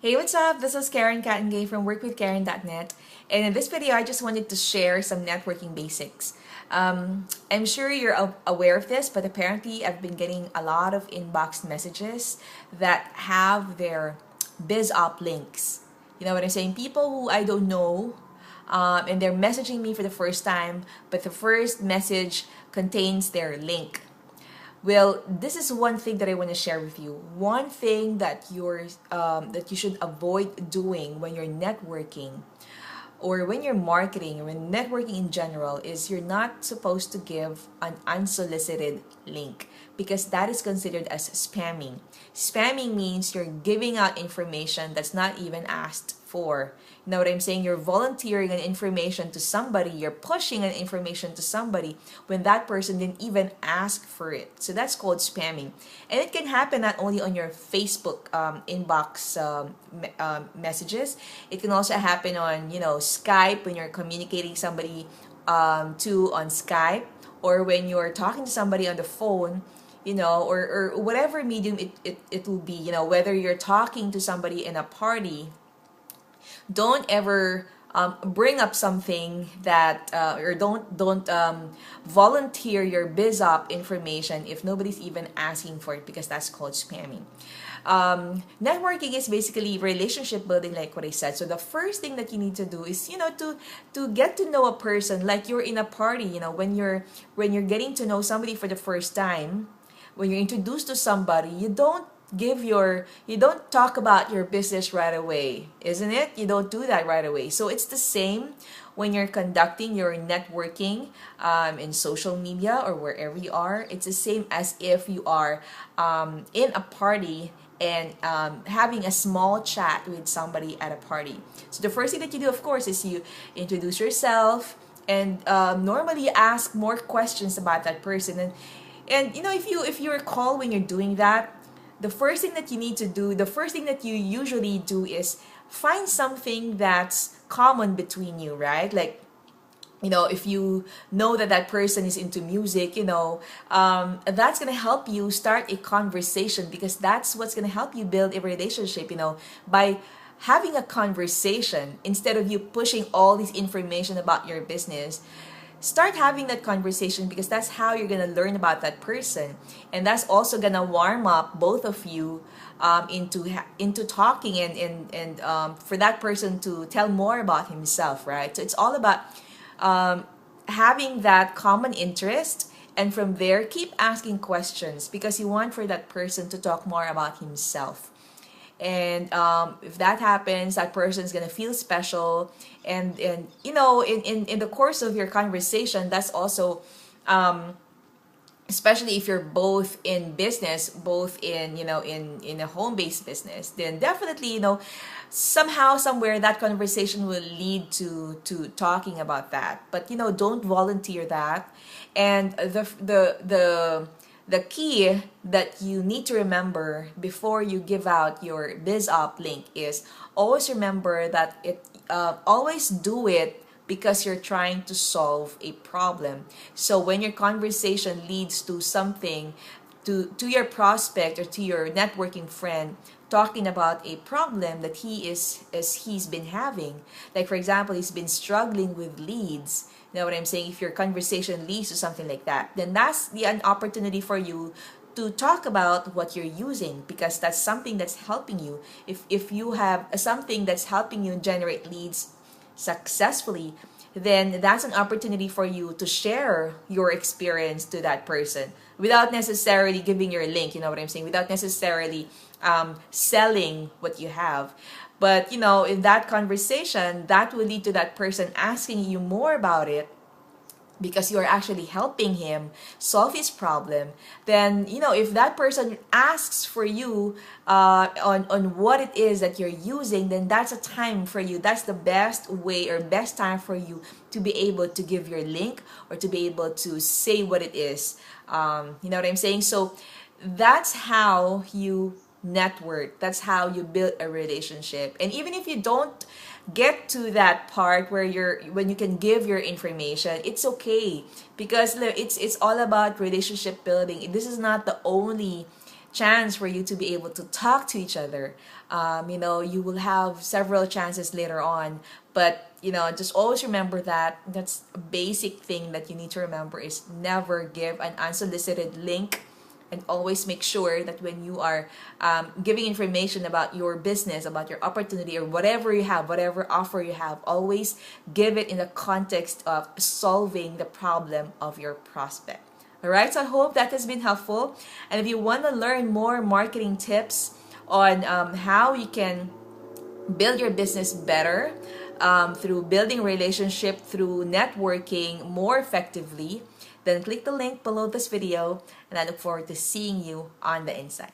Hey, what's up? This is Catangay from workwithkaren.net, and in this video, I just wanted to share some networking basics. I'm sure you're aware of this, but apparently, I've been getting a lot of inbox messages that have their BizOp links. You know what I'm saying? People who I don't know, and they're messaging me for the first time, but the first message contains their link. Well, this is one thing that I want to share with you. One thing that you should avoid doing when you're networking or when you're marketing or when networking in general is you're not supposed to give an unsolicited link because that is considered as spamming. Spamming means you're giving out information that's not even asked for. You know what I'm saying? You're volunteering an information to somebody, you're pushing an information to somebody when that person didn't even ask for it. So that's called spamming. And it can happen not only on your Facebook inbox messages, it can also happen on, Skype when you're communicating somebody to on Skype, or when you're talking to somebody on the phone, or whatever medium it will be, whether you're talking to somebody in a party. Don't ever bring up something that or don't volunteer your BizOp information if nobody's even asking for it, because that's called spamming. Networking is basically relationship building, like what I said. So the first thing that you need to do is to get to know a person, like you're in a party. When you're getting to know somebody for the first time, when you're introduced to somebody, you don't talk about your business right away, isn't it? You don't do that right away. So it's the same when you're conducting your networking in social media or wherever you are. It's the same as if you are in a party and having a small chat with somebody at a party. So the first thing that you do, of course, is you introduce yourself and normally you ask more questions about that person. And if you recall, when you're doing that, the first thing that you need to do, the first thing that you usually do is find something that's common between you, right? Like, if you know that person is into music, that's going to help you start a conversation, because that's what's going to help you build a relationship, by having a conversation instead of you pushing all this information about your business. Start having that conversation, because that's how you're gonna learn about that person, and that's also gonna warm up both of you into talking and for that person to tell more about himself, right? So it's all about having that common interest, and from there keep asking questions, because you want for that person to talk more about himself. And if that happens, that person is gonna feel special, and in the course of your conversation, that's also especially if you're both in business, both in a home-based business, then definitely somehow somewhere that conversation will lead to talking about that. But don't volunteer that. And the key that you need to remember before you give out your BizOp link is always remember that always do it because you're trying to solve a problem. So when your conversation leads to something, to your prospect or to your networking friend, talking about a problem that he's been having, like for example, he's been struggling with leads. You know what I'm saying? If your conversation leads to something like that, then that's an opportunity for you to talk about what you're using, because that's something that's helping you. If you have something that's helping you generate leads successfully, then that's an opportunity for you to share your experience to that person without necessarily giving your link. You know what I'm saying? Without necessarily selling what you have. But in that conversation, that will lead to that person asking you more about it, because you're actually helping him solve his problem. Then if that person asks for you on what it is that you're using, then that's a time for you, that's the best way or best time for you to be able to give your link or to be able to say what it is. You know what I'm saying? So that's how you network, that's how you build a relationship. And even if you don't get to that part when you can give your information, it's okay, because it's all about relationship building. This is not the only chance for you to be able to talk to each other. You will have several chances later on, but just always remember that that's a basic thing that you need to remember is never give an unsolicited link, and always make sure that when you are giving information about your business, about your opportunity, or whatever you have, whatever offer you have, always give it in the context of solving the problem of your prospect. All right, so I hope that has been helpful. And if you want to learn more marketing tips on how you can build your business better through building relationship, through networking more effectively, then click the link below this video, and I look forward to seeing you on the inside.